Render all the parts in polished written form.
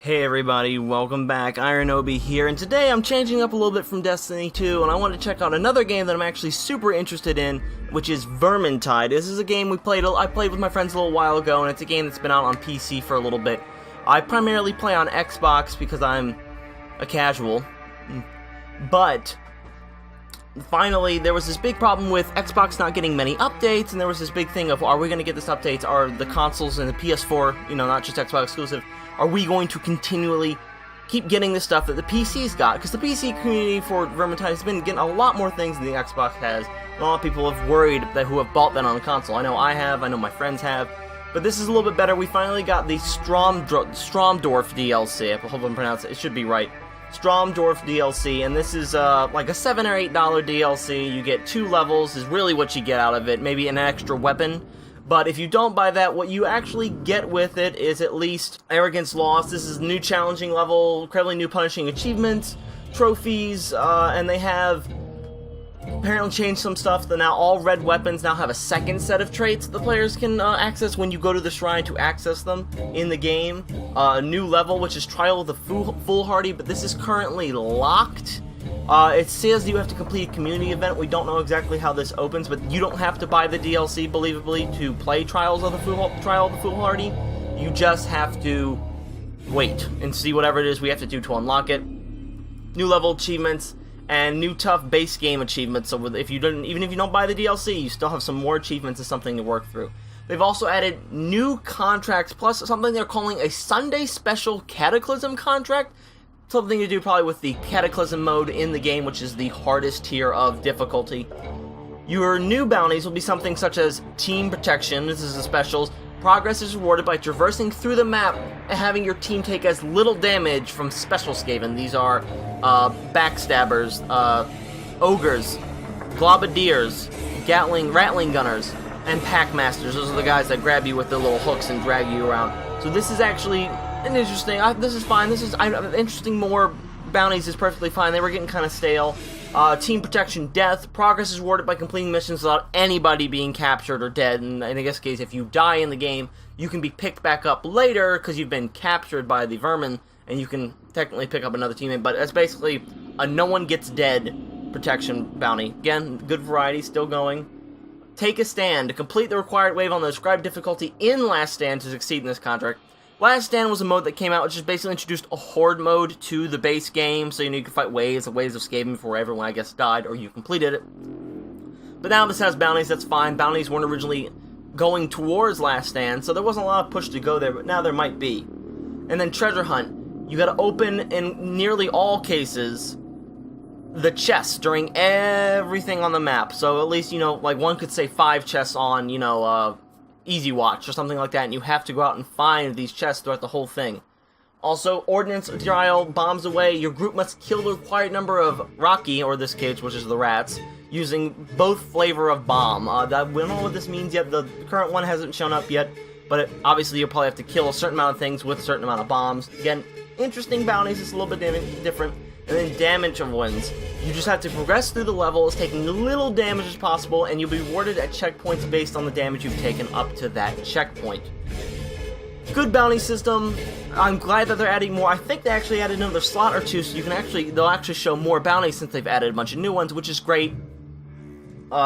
Hey everybody, welcome back. Iron Obi here, and today I'm changing up a little bit from Destiny 2, and I want to check out another game that I'm actually super interested in, which is Vermintide. This is a game I played with my friends a little while ago, and it's a game that's been out on PC for a little bit. I primarily play on Xbox because I'm a casual, but finally there was this big problem with Xbox not getting many updates, and there was this big thing of, are we going to get this updates? Are the consoles and the PS4, not just Xbox exclusive, are we going to continually keep getting the stuff that the PC's got? Because the PC community for Vermintide has been getting a lot more things than the Xbox has. And a lot of people have worried that who have bought that on the console. I know I have, I know my friends have. But this is a little bit better. We finally got the Stormdolf DLC. I hope I'm pronouncing it. It should be right. Stormdolf DLC, and this is like a $7 or $8 DLC. You get 2 levels, is really what you get out of it. Maybe an extra weapon. But if you don't buy that, what you actually get with it is at least Arrogance Lost. This is a new challenging level, incredibly new punishing achievements, trophies, and they have apparently changed some stuff. That now all red weapons now have a second set of traits that the players can access when you go to the shrine to access them in the game. A new level, which is Trial of the Foolhardy, but this is currently locked. It says you have to complete a community event. We don't know exactly how this opens, but you don't have to buy the DLC, believably, to play Trial of the Foolhardy. You just have to wait and see whatever it is we have to do to unlock it. New level achievements and new tough base game achievements. So even if you don't buy the DLC, you still have some more achievements and something to work through. They've also added new contracts, plus something they're calling a Sunday Special Cataclysm contract. Something to do probably with the Cataclysm mode in the game, which is the hardest tier of difficulty. Your new bounties will be something such as Team Protection. This is the specials. Progress is rewarded by traversing through the map and having your team take as little damage from Special Skaven. These are Backstabbers, Ogres, Globadiers, Rattling Gunners, and Packmasters. Those are the guys that grab you with the little hooks and drag you around. So this is actually an interesting. This is fine. Interesting. More bounties is perfectly fine. They were getting kind of stale. Team Protection Death. Progress is rewarded by completing missions without anybody being captured or dead. And in this case, if you die in the game, you can be picked back up later because you've been captured by the vermin, and you can technically pick up another teammate. But it's basically a no one gets dead protection bounty. Again, good variety, still going. Take a Stand. To complete the required wave on the described difficulty in Last Stand to succeed in this contract. Last Stand was a mode that came out, which just basically introduced a horde mode to the base game, so you could fight waves of Skaven before everyone, I guess, died, or you completed it. But now this has bounties, that's fine. Bounties weren't originally going towards Last Stand, so there wasn't a lot of push to go there, but now there might be. And then Treasure Hunt. You gotta open, in nearly all cases, the chests during everything on the map. So at least, like one could say 5 chests on, Easy Watch or something like that, and you have to go out and find these chests throughout the whole thing. Also, Ordnance Trial, bombs away. Your group must kill the required number of Rocky, or this cage, which is the rats, using both flavor of bomb. We don't know what this means yet. The current one hasn't shown up yet, but obviously you'll probably have to kill a certain amount of things with a certain amount of bombs. Again, interesting bounties. It's a little bit different. And then Damage of Winds. You just have to progress through the levels, taking as little damage as possible, and you'll be rewarded at checkpoints based on the damage you've taken up to that checkpoint. Good bounty system. I'm glad that they're adding more. I think they actually added another slot or 2, so they'll actually show more bounties since they've added a bunch of new ones, which is great.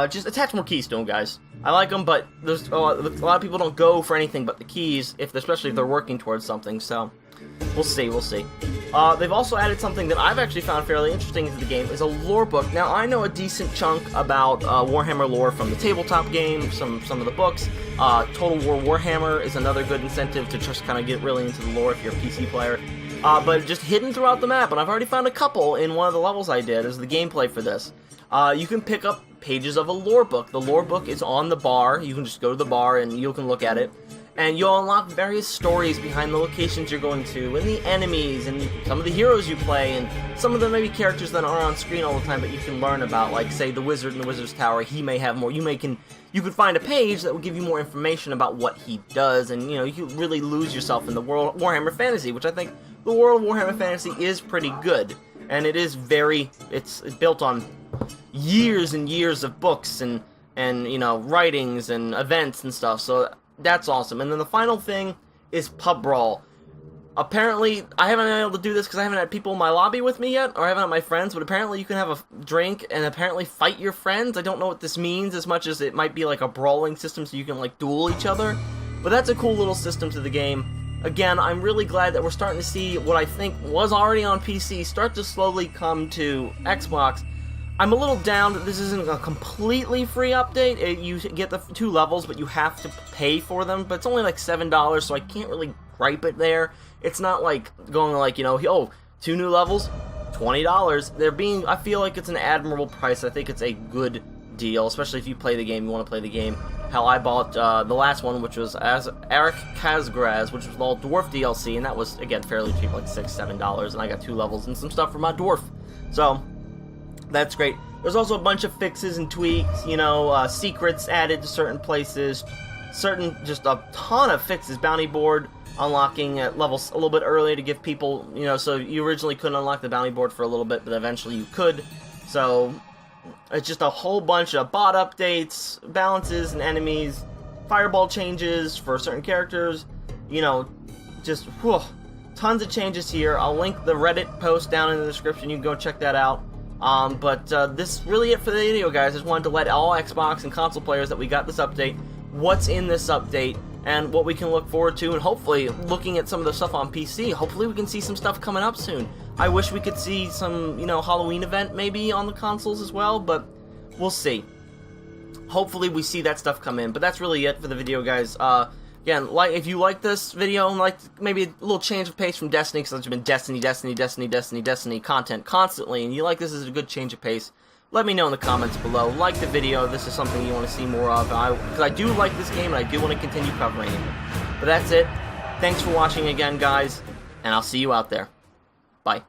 Just attach more keys to them, guys. I like them, but there's a lot of people don't go for anything but the keys, especially if they're working towards something, so we'll see. They've also added something that I've actually found fairly interesting into the game, is a lore book. Now, I know a decent chunk about Warhammer lore from the tabletop game, some of the books. Total War Warhammer is another good incentive to just kind of get really into the lore if you're a PC player. But just hidden throughout the map, and I've already found a couple in one of the levels I did, as the gameplay for this. You can pick up pages of a lore book. The lore book is on the bar. You can just go to the bar and you can look at it. And you'll unlock various stories behind the locations you're going to, and the enemies, and some of the heroes you play, and some of them may be characters that aren't on screen all the time, but you can learn about, like, say, the Wizard in the Wizard's Tower. He may have more. You could find a page that will give you more information about what he does, and, you can really lose yourself in the world of Warhammer Fantasy, which I think the world of Warhammer Fantasy is pretty good. And it is it's built on years and years of books and writings and events and stuff, so that's awesome. And then the final thing is Pub Brawl. Apparently, I haven't been able to do this because I haven't had people in my lobby with me yet, or I haven't had my friends, but apparently you can have a drink and apparently fight your friends. I don't know what this means as much as it might be like a brawling system so you can like duel each other. But that's a cool little system to the game. Again, I'm really glad that we're starting to see what I think was already on PC start to slowly come to Xbox. I'm a little down that this isn't a completely free update. You get the 2 levels, but you have to pay for them. But it's only like $7, so I can't really gripe it there. It's not like going like, you know, oh, 2 new levels, $20. They're being, I feel like it's an admirable price. I think it's a good deal, especially if you play the game, you want to play the game. Hell, I bought the last one, which was as Eric Kazgraz, which was the all dwarf DLC, and that was, again, fairly cheap, like $6, $7, and I got 2 levels and some stuff for my dwarf. So, that's great. There's also a bunch of fixes and tweaks, you know, secrets added to certain places, just a ton of fixes. Bounty board unlocking at levels a little bit earlier to give people, you know, so you originally couldn't unlock the bounty board for a little bit, but eventually you could. So, it's just a whole bunch of bot updates, balances and enemies, fireball changes for certain characters, you know, just, whew, tons of changes here. I'll link the Reddit post down in the description, you can go check that out. But this is really it for the video, guys. I just wanted to let all Xbox and console players that we got this update, what's in this update, and what we can look forward to, and hopefully, looking at some of the stuff on PC, hopefully we can see some stuff coming up soon. I wish we could see some, you know, Halloween event maybe on the consoles as well, but we'll see. Hopefully we see that stuff come in, but that's really it for the video, guys. Again, if you like this video and like maybe a little change of pace from Destiny, because there's been Destiny content constantly, and you like this as a good change of pace, let me know in the comments below. Like the video if this is something you want to see more of, because I do like this game and I do want to continue covering it. But that's it. Thanks for watching again, guys, and I'll see you out there. Bye.